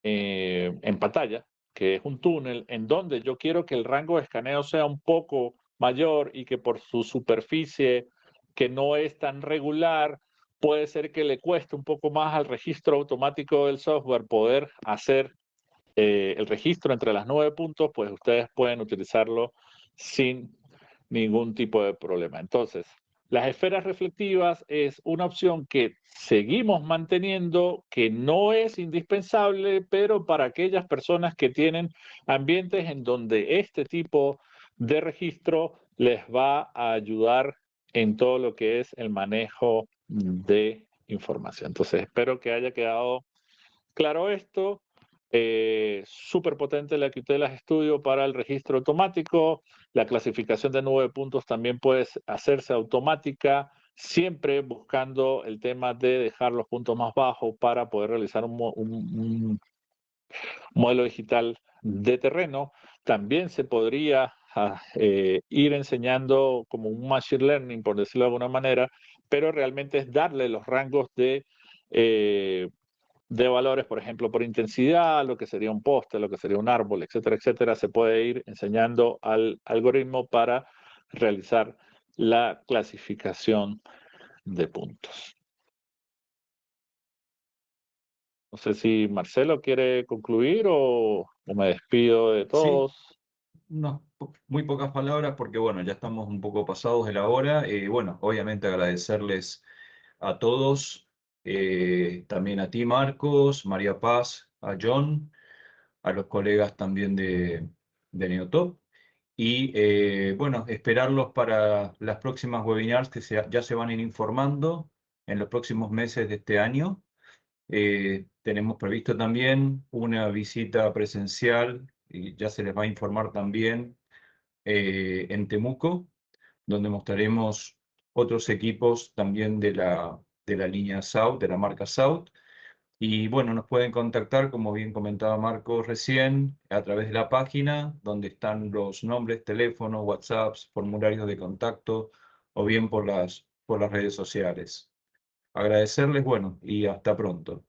en pantalla, que es un túnel en donde yo quiero que el rango de escaneo sea un poco mayor y que por su superficie que no es tan regular, puede ser que le cueste un poco más al registro automático del software poder hacer el registro entre las 9 puntos, pues ustedes pueden utilizarlo sin ningún tipo de problema. Entonces, las esferas reflectivas es una opción que seguimos manteniendo, que no es indispensable, pero para aquellas personas que tienen ambientes en donde este tipo de registro les va a ayudar en todo lo que es el manejo de información. Entonces, espero que haya quedado claro esto. Súper potente la Qtelas Studio para el registro automático. La clasificación de 9 puntos también puede hacerse automática, siempre buscando el tema de dejar los puntos más bajos para poder realizar un modelo digital de terreno. También se podría ir enseñando como un machine learning, por decirlo de alguna manera, pero realmente es darle los rangos de valores, por ejemplo, por intensidad, lo que sería un poste, lo que sería un árbol, etcétera, etcétera. Se puede ir enseñando al algoritmo para realizar la clasificación de puntos. No sé si Marcelo quiere concluir o me despido de todos. Sí, muy pocas palabras porque bueno, ya estamos un poco pasados de la hora. Bueno, obviamente agradecerles a todos, también a ti Marcos, María Paz, a John, a los colegas también de Neotop. Y bueno, esperarlos para las próximas webinars que ya se van a ir informando en los próximos meses de este año. Tenemos previsto también una visita presencial, y ya se les va a informar también en Temuco, donde mostraremos otros equipos también de la línea South, de la marca South. Y bueno, nos pueden contactar, como bien comentaba Marco recién, a través de la página, donde están los nombres, teléfonos, WhatsApps, formularios de contacto, o bien por las redes sociales. Agradecerles, bueno, y hasta pronto.